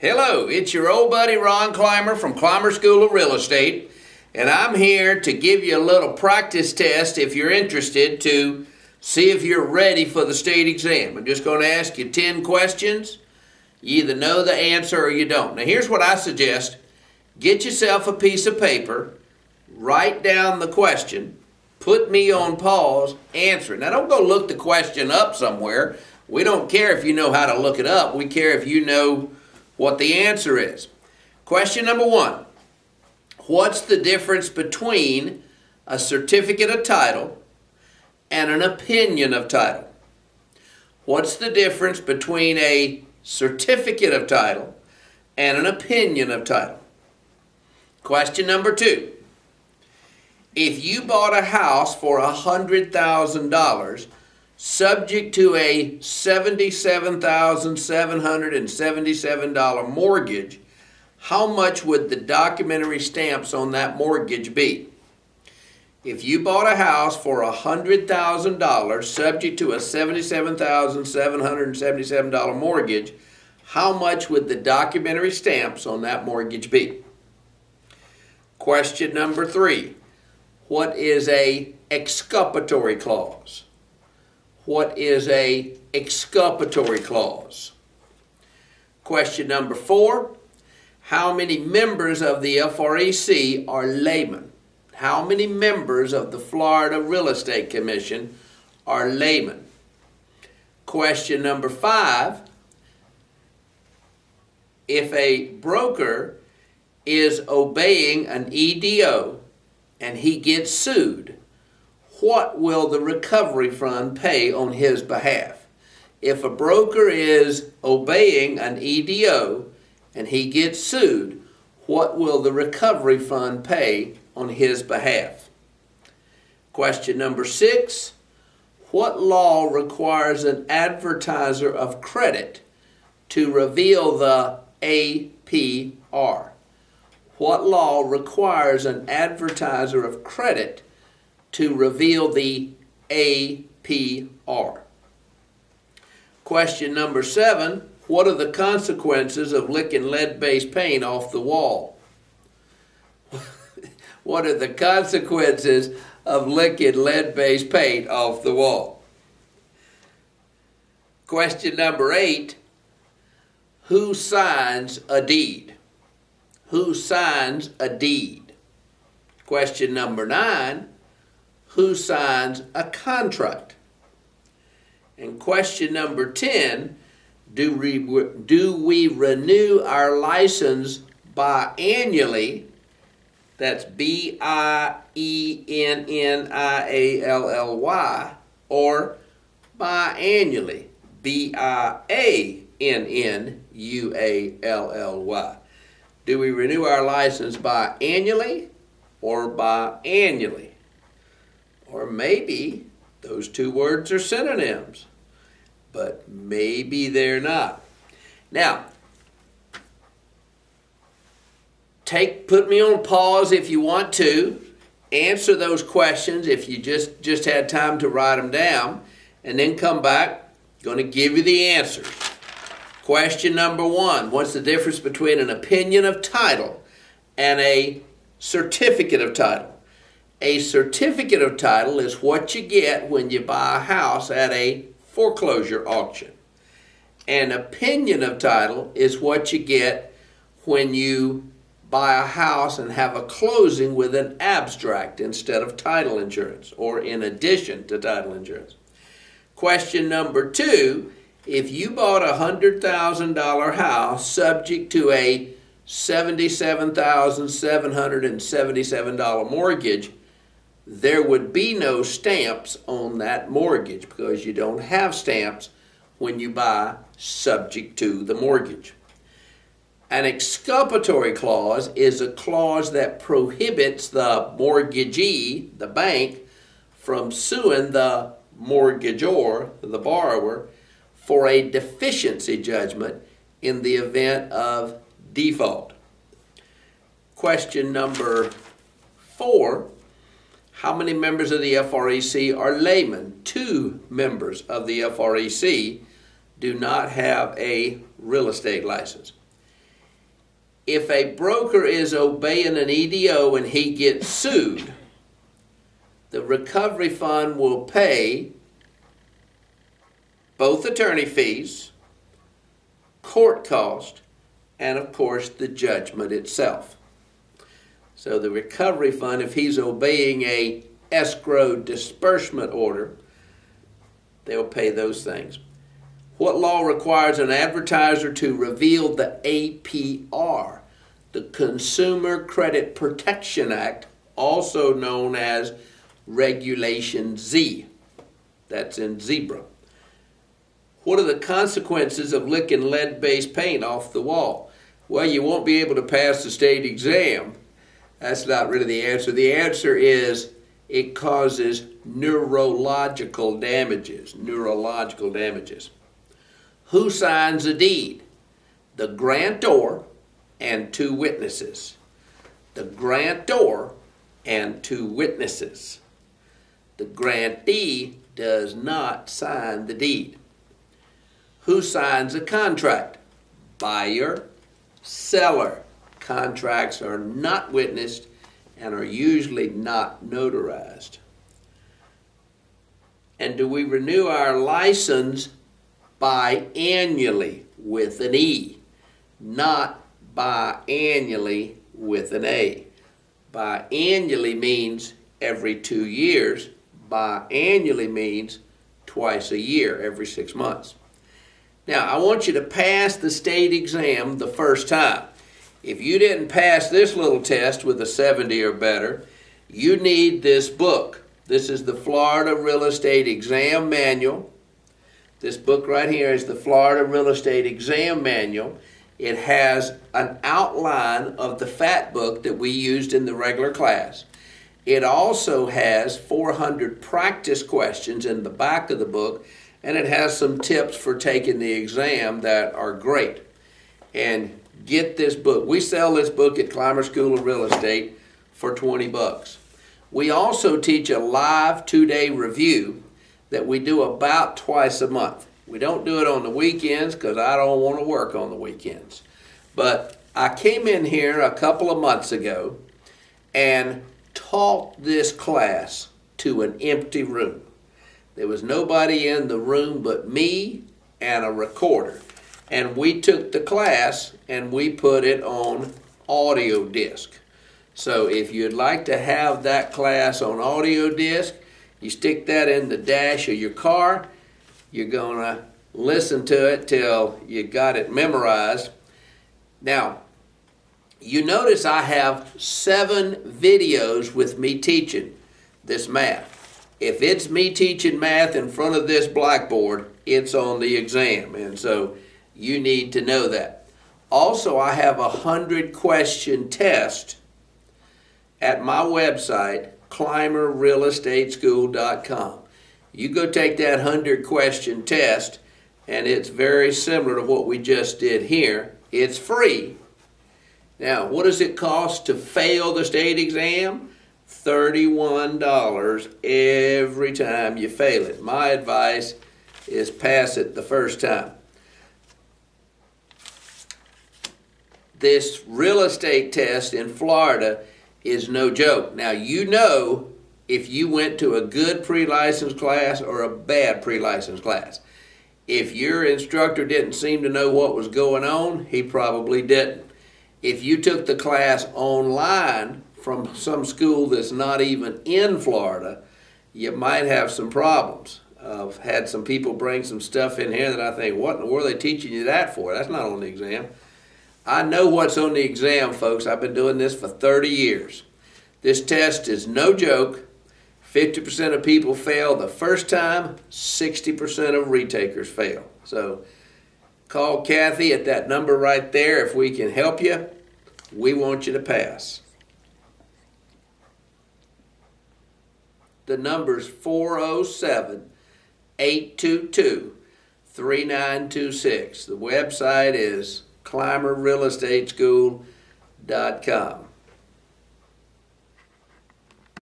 Hello, it's your old buddy Ron Climer from Climer School of Real Estate, and I'm here to give you a little practice test if you're interested to see if you're ready for the state exam. I'm just going to ask you 10 questions. You either know the answer or you don't. Now here's what I suggest. Get yourself a piece of paper, write down the question, put me on pause, answer it. Now don't go look the question up somewhere. We don't care if you know how to look it up. We care if you know what the answer is. Question number 1. What's the difference between a certificate of title and an opinion of title? What's the difference between a certificate of title and an opinion of title? Question number 2. If you bought a house for $100,000 subject to a $77,777 mortgage, how much would the documentary stamps on that mortgage be? If you bought a house for $100,000 subject to a $77,777 mortgage, how much would the documentary stamps on that mortgage be? Question number 3. What is a exculpatory clause? What is a exculpatory clause? Question number 4. How many members of the FREC are laymen? How many members of the Florida Real Estate Commission are laymen? Question number 5. If a broker is obeying an EDO and he gets sued, what will the recovery fund pay on his behalf? If a broker is obeying an EDO and he gets sued, what will the recovery fund pay on his behalf? Question number 6. What law requires an advertiser of credit to reveal the APR? What law requires an advertiser of credit to reveal the APR? Question number 7. What are the consequences of licking lead-based paint off the wall? What are the consequences of licking lead-based paint off the wall? Question number 8. Who signs a deed? Who signs a deed? Question number 9. Who signs a contract? And question number 10, do we renew our license biannually? That's B-I-E-N-N-I-A-L-L-Y, or biannually, B-I-A-N-N-U-A-L-L-Y. Do we renew our license biannually or biannually? Or maybe those two words are synonyms, but maybe they're not. Now, put me on pause if you want to. Answer those questions if you just had time to write them down, and then come back. I'm going to give you the answers. Question number 1. What's the difference between an opinion of title and a certificate of title? A certificate of title is what you get when you buy a house at a foreclosure auction. An opinion of title is what you get when you buy a house and have a closing with an abstract instead of title insurance, or in addition to title insurance. Question number 2, if you bought a $100,000 house subject to a $77,777 mortgage, there would be no stamps on that mortgage because you don't have stamps when you buy subject to the mortgage. An exculpatory clause is a clause that prohibits the mortgagee, the bank, from suing the mortgagor, the borrower, for a deficiency judgment in the event of default. Question number 4. How many members of the FREC are laymen? 2 members of the FREC do not have a real estate license. if a broker is obeying an EDO and he gets sued, the recovery fund will pay both attorney fees, court cost, and of course the judgment itself. So the recovery fund, if he's obeying a escrow disbursement order, they'll pay those things. What law requires an advertiser to reveal the APR? The Consumer Credit Protection Act, also known as Regulation Z. That's in zebra. What are the consequences of licking lead-based paint off the wall? Well, you won't be able to pass the state exam. That's not really the answer. The answer is it causes neurological damages. Neurological damages. Who signs a deed? The grantor and two witnesses. The grantor and two witnesses. The grantee does not sign the deed. Who signs a contract? Buyer, seller. Contracts are not witnessed and are usually not notarized. And do we renew our license biannually with an E, not biannually with an A? Biannually means every 2 years. Biannually means twice a year, every 6 months. Now, I want you to pass the state exam the first time. If you didn't pass this little test with a 70 or better, you need this book. This is the Florida Real Estate Exam Manual. This book right here is the Florida Real Estate Exam Manual. It has an outline of the fat book that we used in the regular class. It also has 400 practice questions in the back of the book, and it has some tips for taking the exam that are great. And get this book. We sell this book at Climer School of Real Estate for 20 bucks. We also teach a live 2-day review that we do about twice a month. We don't do it on the weekends because I don't want to work on the weekends. But I came in here a couple of months ago and taught this class to an empty room. There was nobody in the room but me and a recorder. And we took the class and we put it on audio disc. So if you'd like to have that class on audio disc, you stick that in the dash of your car. You're going to listen to it till you got it memorized. Now, you notice I have 7 videos with me teaching this math. If it's me teaching math in front of this blackboard, it's on the exam. And so you need to know that. Also, I have a 100-question test at my website, ClimerRealEstateSchool.com. You go take that 100-question test, and it's very similar to what we just did here. It's free. Now, what does it cost to fail the state exam? $31 every time you fail it. My advice is pass it the first time. This real estate test in Florida is no joke. Now, you know if you went to a good pre-license class or a bad pre-license class. If your instructor didn't seem to know what was going on, he probably didn't. If you took the class online from some school that's not even in Florida, you might have some problems. I've had some people bring some stuff in here that I think, what in the world are they teaching you that for? That's not on the exam. I know what's on the exam, folks. I've been doing this for 30 years. This test is no joke. 50% of people fail the first time, 60% of retakers fail. So call Kathy at that number right there if we can help you. We want you to pass. The number's 407-822-3926. The website is ClimerRealEstateSchool.com.